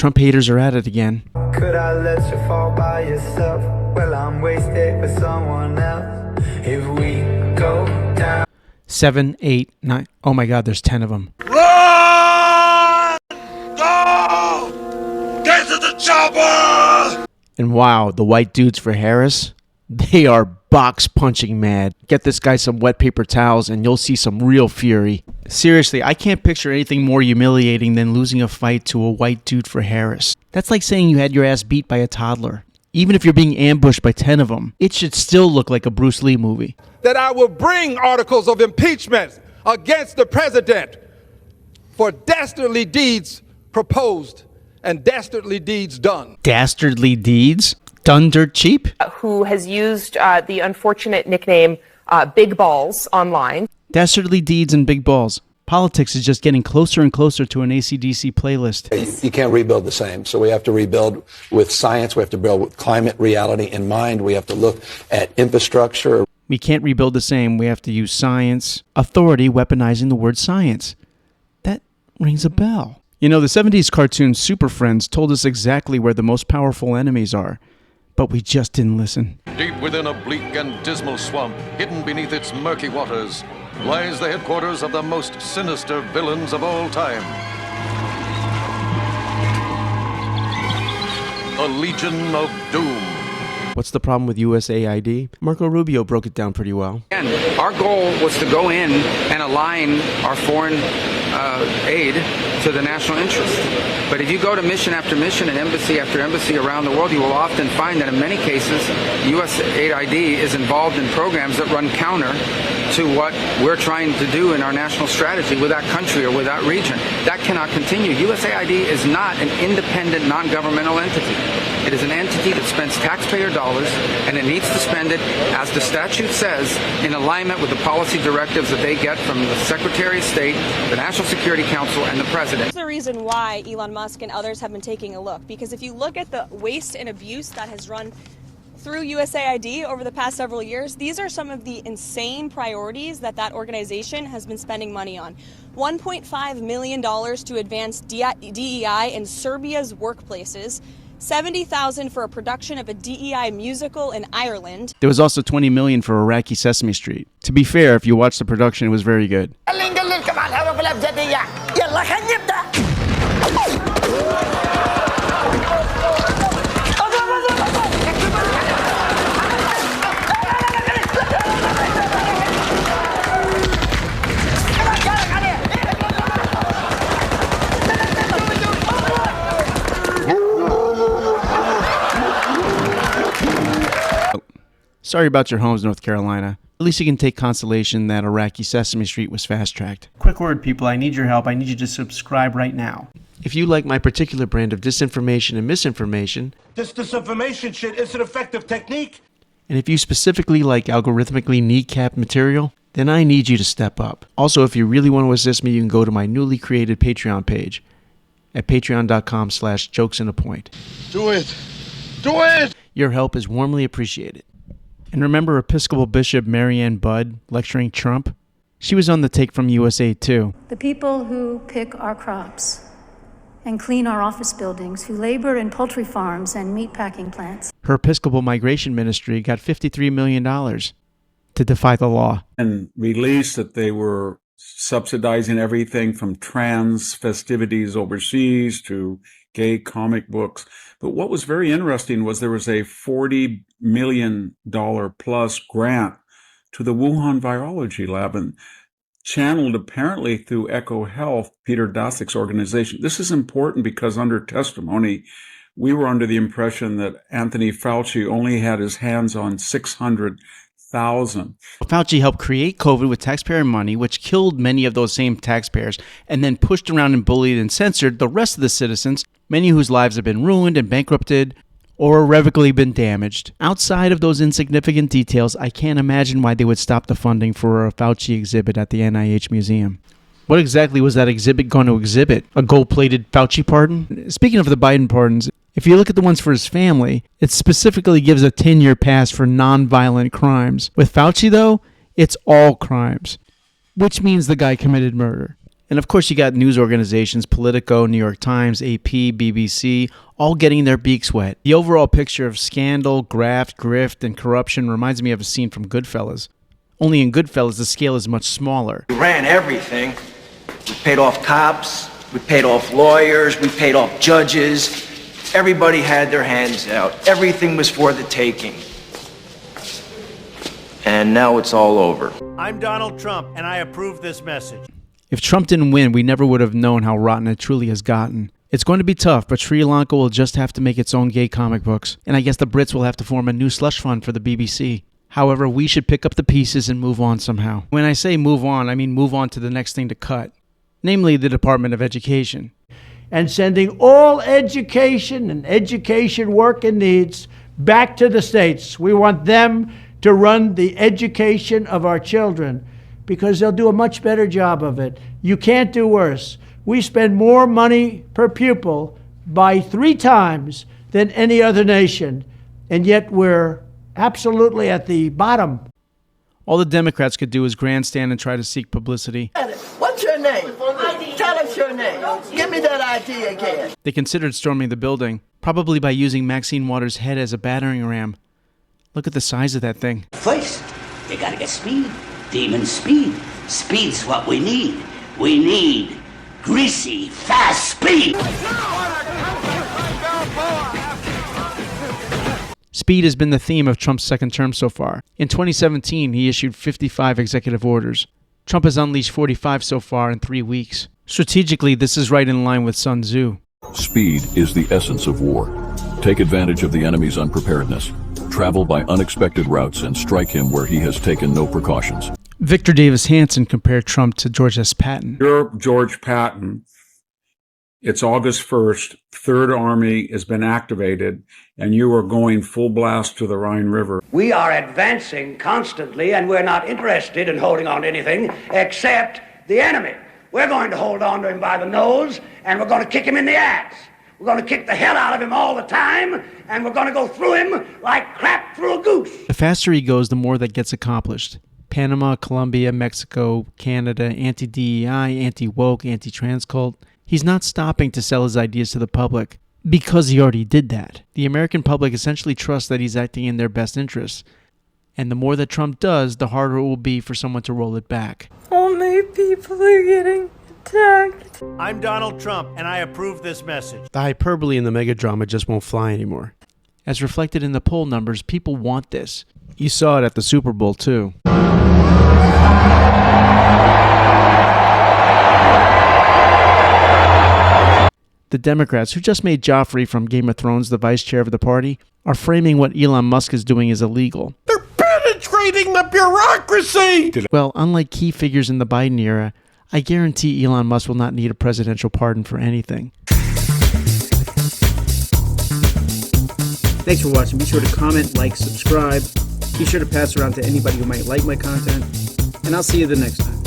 Trump haters are at it again. Could I let you fall by yourself? Well, I'm wasted with someone else. If we go down 7, 8, 9. Oh my God, there's 10 of them. Run! Go! Get to the chopper! And wow, the white dudes for Harris, they are box punching mad. Get this guy some wet paper towels and you'll see some real fury. Seriously, I can't picture anything more humiliating than losing a fight to a white dude for Harris. That's like saying you had your ass beat by a toddler. Even if you're being ambushed by 10 of them, it should still look like a Bruce Lee movie. That I will bring articles of impeachment against the president for dastardly deeds proposed and dastardly deeds done. Dastardly deeds? Done dirt cheap? Who has used the unfortunate nickname Big Balls online. Dastardly deeds and big balls. Politics is just getting closer and closer to an AC/DC playlist. You can't rebuild the same. So we have to rebuild with science. We have to build with climate reality in mind. We have to look at infrastructure. We can't rebuild the same. We have to use science. Authority weaponizing the word science. That rings a bell. You know, the 70s cartoon Super Friends told us exactly where the most powerful enemies are. But we just didn't listen. Deep within a bleak and dismal swamp, hidden beneath its murky waters, lies the headquarters of the most sinister villains of all time. A Legion of Doom. What's the problem with USAID? Marco Rubio broke it down pretty well. And our goal was to go in and align our foreign aid to the national interest. But if you go to mission after mission and embassy after embassy around the world, you will often find that in many cases, USAID is involved in programs that run counter to what we're trying to do in our national strategy with that country or with that region. That cannot continue. USAID is not an independent, non-governmental entity. It is an entity that spends taxpayer dollars, and it needs to spend it, as the statute says, in alignment with the policy directives that they get from the Secretary of State, the National Security Council, and the President. That's the reason why Elon Musk and others have been taking a look, because if you look at the waste and abuse that has run through USAID over the past several years, these are some of the insane priorities that organization has been spending money on. $1.5 million to advance DEI in Serbia's workplaces, $70,000 for a production of a DEI musical in Ireland. There was also $20 million for Iraqi Sesame Street. To be fair, if you watch the production, it was very good. Sorry about your homes, North Carolina. At least you can take consolation that Iraqi Sesame Street was fast-tracked. Quick word, people. I need your help. I need you to subscribe right now. If you like my particular brand of disinformation and misinformation, This disinformation shit is an effective technique. and if you specifically like algorithmically kneecap material, then I need you to step up. Also, if you really want to assist me, you can go to my newly created Patreon page at patreon.com/jokesandapoint. Do it. Do it. Your help is warmly appreciated. And remember Episcopal Bishop Marianne Budd lecturing Trump? She was on the take from USAID too. The people who pick our crops and clean our office buildings, who labor in poultry farms and meatpacking plants. Her Episcopal Migration Ministry got $53 million to defy the law. And released that they were subsidizing everything from trans festivities overseas to gay comic books. But what was very interesting was there was a $40 million plus grant to the Wuhan Virology Lab, and channeled apparently through Echo Health, Peter Daszak's organization. This is important because under testimony, we were under the impression that Anthony Fauci only had his hands on 600,000. Fauci helped create COVID with taxpayer money, which killed many of those same taxpayers, and then pushed around and bullied and censored the rest of the citizens, many whose lives have been ruined and bankrupted or irrevocably been damaged. Outside of those insignificant details, I can't imagine why they would stop the funding for a Fauci exhibit at the NIH Museum. What exactly was that exhibit going to exhibit? A gold-plated Fauci pardon? Speaking of the Biden pardons, if you look at the ones for his family, it specifically gives a 10-year pass for non-violent crimes. With Fauci, though, it's all crimes, which means the guy committed murder. And of course, you got news organizations, Politico, New York Times, AP, BBC, all getting their beaks wet. The overall picture of scandal, graft, grift, and corruption reminds me of a scene from Goodfellas. Only in Goodfellas, the scale is much smaller. We ran everything. We paid off cops, we paid off lawyers, we paid off judges. Everybody had their hands out. Everything was for the taking. And now it's all over. I'm Donald Trump, and I approve this message. If Trump didn't win, we never would have known how rotten it truly has gotten. It's going to be tough, but Sri Lanka will just have to make its own gay comic books. And I guess the Brits will have to form a new slush fund for the BBC. However, we should pick up the pieces and move on somehow. When I say move on, I mean move on to the next thing to cut. Namely, the Department of Education. And sending all education and education work and needs back to the states. We want them to run the education of our children, because they'll do a much better job of it. You can't do worse. We spend more money per pupil by 3 times than any other nation, and yet we're absolutely at the bottom. All the Democrats could do is grandstand and try to seek publicity. What's your name? Tell us your name. Give me that ID again. They considered storming the building, probably by using Maxine Waters' head as a battering ram. Look at the size of that thing. First, they gotta get speed. Demon speed. Speed's what we need. We need greasy, fast speed. Speed has been the theme of Trump's second term so far. In 2017, he issued 55 executive orders. Trump has unleashed 45 so far in 3 weeks. Strategically, this is right in line with Sun Tzu. Speed is the essence of war. Take advantage of the enemy's unpreparedness. Travel by unexpected routes and strike him where he has taken no precautions. Victor Davis Hanson compared Trump to George S. Patton. You're George Patton. It's August 1st. Third Army has been activated, and you are going full blast to the Rhine River. We are advancing constantly, and we're not interested in holding on to anything except the enemy. We're going to hold on to him by the nose, and we're going to kick him in the ass. We're going to kick the hell out of him all the time, and we're going to go through him like crap through a goose. The faster he goes, the more that gets accomplished. Panama, Colombia, Mexico, Canada, anti-DEI, anti-woke, anti-trans cult. He's not stopping to sell his ideas to the public, because he already did that. The American public essentially trusts that he's acting in their best interests. And the more that Trump does, the harder it will be for someone to roll it back. Only people are getting attacked. I'm Donald Trump, and I approve this message. The hyperbole in the megadrama just won't fly anymore. As reflected in the poll numbers, people want this. You saw it at the Super Bowl, too. The Democrats, who just made Joffrey from Game of Thrones the vice chair of the party, are framing what Elon Musk is doing as illegal. They're penetrating the bureaucracy! Well, unlike key figures in the Biden era, I guarantee Elon Musk will not need a presidential pardon for anything. Thanks for watching. Be sure to comment, like, subscribe. Be sure to pass around to anybody who might like my content. And I'll see you the next time.